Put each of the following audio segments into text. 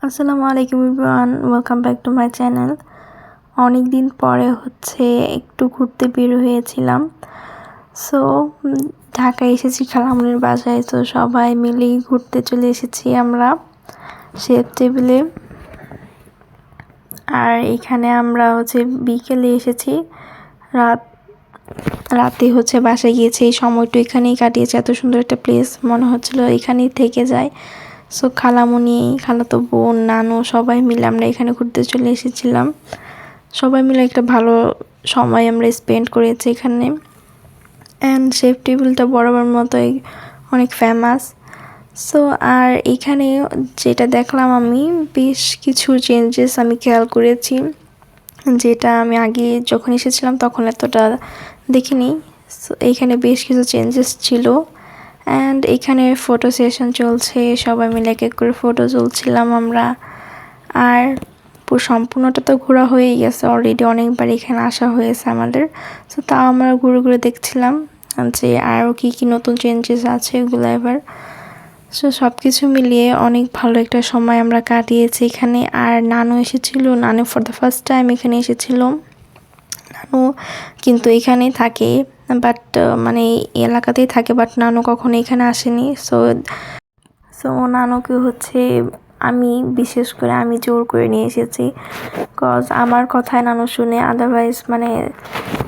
আসসালামু আলাইকুম everyone, welcome back to my channel. অনেক দিন পরে একটু ঘুরতে বের হয়েছিলাম। সো ঢাকায় এসেছি খালামণির বাসায়। তো সবাই মিলেই ঘুরতে চলে এসেছি আমরা শেফ টেবিলে। আর এখানে আমরা বিকেলে এসেছি, রাতে বাসায় গিয়েছি। এই সময়টা এখানেই কাটিয়েছে। এত সুন্দর একটা প্লেস, মনে হচ্ছিল এখানেই থেকে যায়। সো খালামণি, খালাতো বোন, নানু সবাই মিলে আমরা এখানে ঘুরতে চলে এসেছিলাম। সবাই মিলে একটা ভালো সময় আমরা স্পেন্ড করেছি এখানে। অ্যান্ড শেফ টেবিলটা বরাবর মতোই অনেক ফেমাস। সো আর এখানে যেটা দেখলাম, আমি বেশ কিছু চেঞ্জেস আমি খেয়াল করেছি, যেটা আমি আগে যখন এসেছিলাম তখন এতটা দেখিনি। সো এইখানে বেশ কিছু চেঞ্জেস ছিল। অ্যান্ড এখানে ফটো সেশন চলছে, সবাই মিলে এক এক করে ফটো তুলছিলাম আমরা। আর সম্পূর্ণটা তো ঘোরা হয়েই গেছে অলরেডি, অনেকবার এখানে আসা হয়েছে আমাদের। সো তাও আমরা ঘুরে ঘুরে দেখছিলাম যে আরও কী কী নতুন চেঞ্জেস আছে এগুলো এবার। সো সব কিছু মিলিয়ে অনেক ভালো একটা সময় আমরা কাটিয়েছি এখানে। আর নানু এসেছিল, নানু ফর দ্য ফার্স্ট টাইম এখানে এসেছিল। নানু কিন্তু এখানেই থাকে, বাট মানে এলাকাতেই থাকে, বাট নানু কখনো এখানে আসেনি। সো নানুকে আমি বিশেষ করে আমি জোর করে নিয়ে এসেছি, কজ আমার কথায় নানু শুনে, আদারওয়াইজ মানে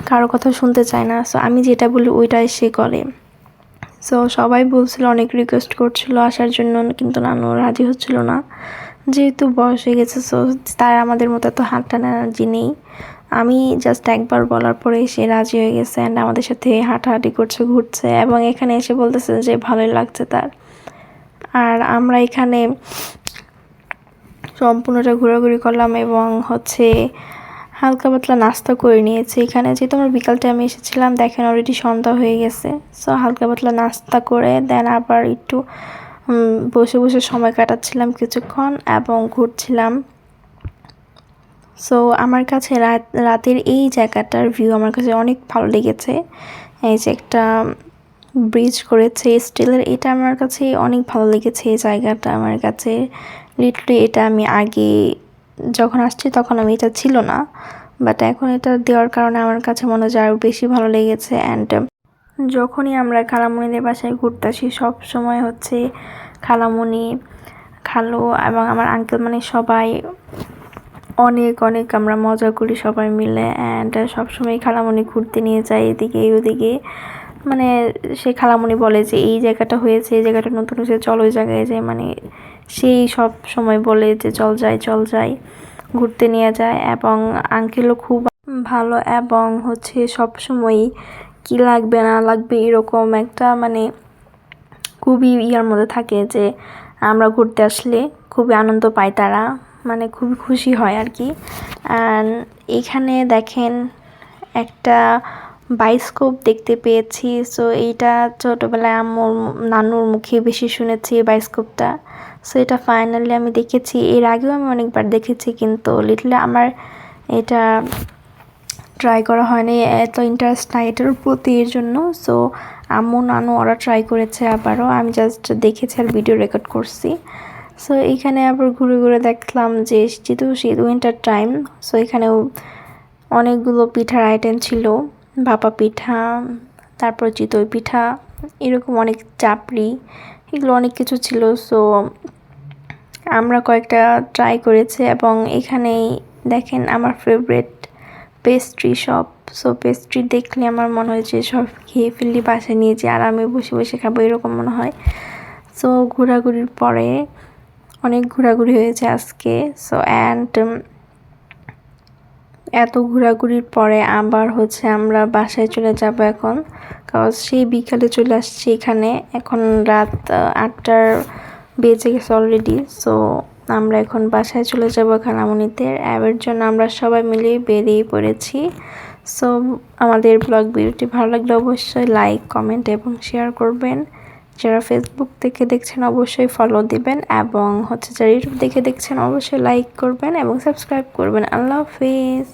কারো কথা শুনতে চায় না। সো আমি যেটা বলি ওইটাই সে করে। সো সবাই বলছিল, অনেক রিকোয়েস্ট করছিল আসার জন্য, কিন্তু নানু রাজি হচ্ছিল না, যেহেতু বয়স হয়ে গেছে। সো তার আমাদের মতো তো হাঁটানোর এনার্জি নেই। আমি জাস্ট একবার বলার পরে সে রাজি হয়ে গেছে অ্যান্ড আমাদের সাথে হাঁটাহাঁটি করছে, ঘুরছে, এবং এখানে এসে বলতেছে যে ভালোই লাগছে তার। আর আমরা এখানে সম্পূর্ণটা ঘোরাঘুরি করলাম এবং হালকা পাতলা নাস্তা করে নিয়েছি এখানে। যেহেতু আমরা বিকাল টাইমে এসেছিলাম, দেখেন অলরেডি সন্ধ্যা হয়ে গেছে। সো হালকা পাতলা নাস্তা করে দেন আবার একটু বসে বসে সময় কাটাচ্ছিলাম কিছুক্ষণ এবং ঘুরছিলাম। সো আমার কাছে রাতের এই জায়গাটার ভিউ আমার কাছে অনেক ভালো লেগেছে। এই যে একটা ব্রিজ করেছে স্টিলের, এটা আমার কাছে অনেক ভালো লেগেছে। এই জায়গাটা আমার কাছে লিটারালি, এটা আমি আগে যখন আসছি তখন আমি এটা ছিল না, বাট এখন এটা দেওয়ার কারণে আমার কাছে মনে হয় আরও বেশি ভালো লেগেছে। অ্যান্ড যখনই আমরা খালামণিদের বাসায় ঘুরতে আসি, সব সময় খালামণি, খালু এবং আমার আঙ্কেল, মানে সবাই অনেক অনেক আমরা মজা করি সবাই মিলে। অ্যান্ড সবসময় খালামণি ঘুরতে নিয়ে যায় এদিকে ওদিকে। মানে সে খালামণি বলে যে এই জায়গাটা হয়েছে, এই জায়গাটা নতুন হয়েছে, চল ওই জায়গায় যাই। মানে সেই সব সময় বলে যে চল যাই, ঘুরতে নিয়ে যায়। এবং আঙ্কেলও খুব ভালো এবং সব সময় কি লাগবে না লাগবে এরকম একটা মানে খুবই ইয়ার মধ্যে থাকে, যে আমরা ঘুরতে আসলে খুবই আনন্দ পায় তারা, মানে খুবই খুশি হয় আর কি। অ্যান্ড এখানে দেখেন একটা বায়োস্কোপ দেখতে পেয়েছি। সো এইটা ছোটোবেলায় আম্মুর নানুর মুখে বেশি শুনেছি বায়োস্কোপটা। সো এটা ফাইনালি আমি দেখেছি। এর আগেও আমি অনেকবার দেখেছি, কিন্তু লিটলে আমার এটা ট্রাই করা হয়নি, এত ইন্টারেস্ট নাই এটার প্রতি, এর জন্য। সো আম্মু নানু ওরা ট্রাই করেছে আবারও, আমি জাস্ট দেখেছি আর ভিডিও রেকর্ড করছি। সো এইখানে আবার ঘুরে ঘুরে দেখলাম যে যেহেতু শীত উইন্টার টাইম, সো এখানেও অনেকগুলো পিঠার আইটেম ছিল, ভাপা পিঠা, তারপর চিতই পিঠা, এরকম অনেক চাপড়ি, এগুলো অনেক কিছু ছিল। সো আমরা কয়েকটা ট্রাই করেছি। এবং এখানেই দেখেন আমার favourite pastry shop. So pastry দেখলে আমার মনে হয় যে সব খেয়ে ফেললি, বাসায় নিয়ে যে আরামে বসে বসে খাবো এরকম মনে হয়। সো ঘোরাঘুরির পরে অনেক ঘোরাঘুরি হয়েছে আজকে। সো অ্যান্ড এত ঘোরাঘুরির পরে আবার আমরা বাসায় চলে যাব এখন, কারণ সেই বিকালে চলে আসছি এখানে। এখন রাত 8টা বেজে গেছে অলরেডি। সো আমরা এখন বাসায় চলে যাব খালামণিদের। এর জন্য আমরা সবাই মিলে বেরিয়ে পড়েছি। সো আমাদের ব্লগ ভিডিওটি ভালো লাগলে অবশ্যই লাইক, কমেন্ট এবং শেয়ার করবেন। যারা ফেসবুক থেকে দেখছেন অবশ্যই ফলো দিবেন, এবং যারা ইউটিউব দেখে দেখছেন অবশ্যই লাইক করবেন এবং সাবস্ক্রাইব করবেন। আল্লাহ হাফিজ।